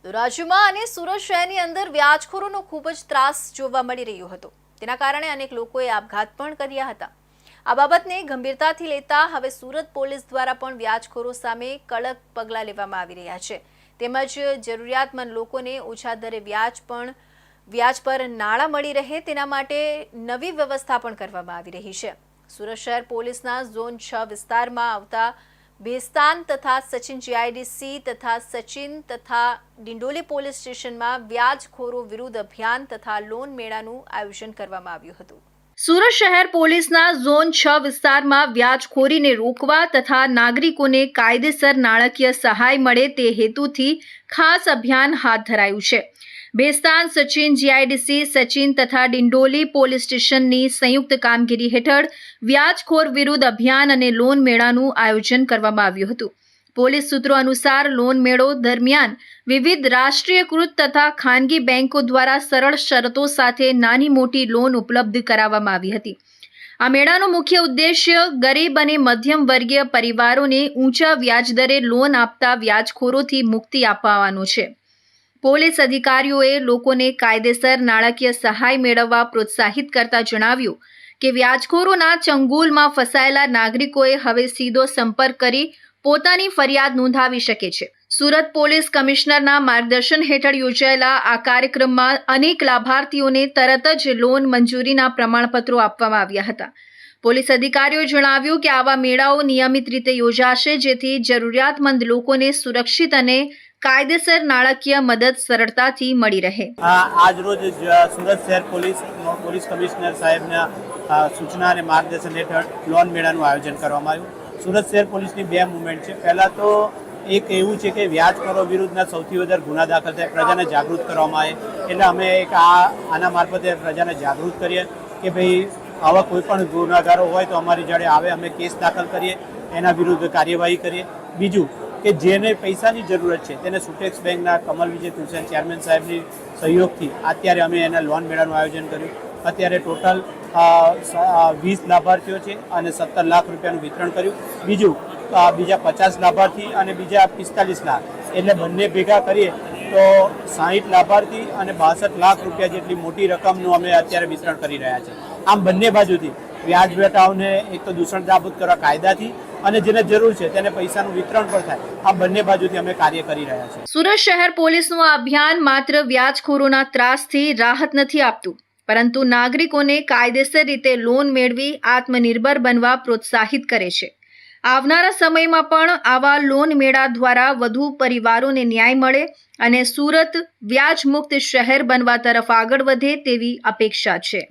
તો રાજ્યમાં અને સુરત શહેરની અંદર વ્યાજખોરોનો ખૂબ જ ત્રાસ જોવા મળી રહ્યો હતો। તેના કારણે અનેક લોકોએ આપઘાત પણ કર્યા હતા। આ બાબતને ગંભીરતાથી લેતા હવે સુરત પોલીસ દ્વારા પણ વ્યાજખોરો સામે કડક પગલાં લેવામાં આવી રહ્યા છે। તેમજ જરૂરિયાતમંદ લોકોને ઓછા દરે વ્યાજ પર નાણાં મળી રહે તેના માટે નવી વ્યવસ્થા પણ કરવામાં આવી રહી છે। સુરત શહેર પોલીસના ઝોન 6 વિસ્તારમાં આવતા ભેસ્તાન તથા સચિન જીઆઈડીસી તથા સચિન તથા ડિંડોલી પોલીસ સ્ટેશનમાં વ્યાજખોરો વિરુદ્ધ અભિયાન તથા લોન મેળાનું આયોજન કરવામાં આવ્યું હતું। સુરત શહેર પોલીસના ઝોન 6 વિસ્તારમાં વ્યાજખોરીને રોકવા તથા નાગરિકોને કાયદેસર નાણાકીય સહાય મળે તે હેતુથી ખાસ અભિયાન હાથ ધરાયું છે। ભેસ્તાન સચિન જીઆઈડીસી સચિન તથા ડિંડોલી પોલીસ સ્ટેશનની સંયુક્ત કામગીરી હેઠળ વ્યાજખોર વિરુદ્ધ અભિયાન અને લોન મેળાનું આયોજન કરવામાં આવ્યું હતું। પોલીસ સૂત્રો અનુસાર લોન મેળો દરમિયાન વિવિધ રાષ્ટ્રીયકૃત તથા ખાનગી બેંકો દ્વારા સરળ શરતો સાથે નાની મોટી લોન ઉપલબ્ધ કરાવવામાં આવી હતી। આ મેળાનો મુખ્ય ઉદ્દેશ્ય ગરીબ અને મધ્યમ વર્ગીય પરિવારોને ઊંચા વ્યાજદરે લોન આપતા વ્યાજખોરોથી મુક્તિ અપાવવાનો છે। પોલીસ અધિકારીઓએ લોકોને કાયદેસર નાણાકીય સહાય મેળવવા પ્રોત્સાહિત કરતા જણાવ્યું કે વ્યાજખોરોના ચંગુલમાં ફસાયેલા નાગરિકોએ હવે સીધો સંપર્ક કરી પોતાની ફરિયાદ નોંધાવી શકે છે। સુરત પોલીસ કમિશનરના માર્ગદર્શન હેઠળ યોજાયેલા આ કાર્યક્રમમાં અનેક લાભાર્થીઓને તરત જ લોન મંજૂરીના પ્રમાણપત્રો આપવામાં આવ્યા હતા। પોલીસ અધિકારીઓએ જણાવ્યું કે આવા મેળાઓ નિયમિત રીતે યોજાશે જેથી જરૂરિયાતમંદ લોકોને સુરક્ષિત અને કાયદેસર નાણાકીય મદદ સરળતાથી મળી રહે। આજ રોજ સુરત શહેર પોલીસ કમિશનર સાહેબના સૂચના અને માર્ગદર્શન હેઠળ લોન મેળાનું આયોજન કરવામાં આવ્યું। સુરત શહેર પોલીસની બે મુવમેન્ટ છે। પહેલાં તો એક એવું છે કે વ્યાજખોરો વિરુદ્ધના સૌથી વધારે ગુના દાખલ થાય, પ્રજાને જાગૃત કરવામાં આવે, એટલે અમે એક આના મારફતે પ્રજાને જાગૃત કરીએ કે ભાઈ આવા કોઈ પણ ગુનાગારો હોય તો અમારી જોડે આવે, અમે કેસ દાખલ કરીએ, એના વિરુદ્ધ કાર્યવાહી કરીએ। બીજું કે જેને પૈસાની જરૂરત છે તેને સુટેક્સ બેંકના કમલ વિજય તુલસેન ચેરમેન સાહેબની સહયોગથી અત્યારે અમે એના લોન મેળાનું આયોજન કર્યું। અત્યારે ટોટલ 20 લાભાર્થીઓ છે અને 17 લાખ રૂપિયાનું વિતરણ કર્યું। બીજા 50 લાભાર્થી અને બીજા 45 લાખ, એટલે બંને ભેગા કરીએ તો 60 લાભાર્થી અને 62 લાખ રૂપિયા જેટલી મોટી રકમનું અમે અત્યારે વિતરણ કરી રહ્યા છીએ। આમ બંને બાજુથી વ્યાજ વેટાઓને એક તો દૂષણ નાબૂદ કરવા કાયદાથી અને જેને જરૂર છે તેને પૈસાનું વિતરણ પણ થાય, આ બંને બાજુથી અમે કાર્ય કરી રહ્યા છીએ। સુરત શહેર પોલીસનું આ અભિયાન માત્ર વ્યાજખોરોના ત્રાસથી રાહત નથી આપતું, પરંતુ નાગરિકોને કાયદેસર રીતે લોન મેળવી આત્મનિર્ભર બનવા પ્રોત્સાહિત કરે છે। આવનારા સમયમાં પણ આવા લોન મેળા દ્વારા વધુ પરિવારોને ન્યાય મળે અને સુરત વ્યાજમુક્ત શહેર બનવા તરફ આગળ વધે તેવી અપેક્ષા છે।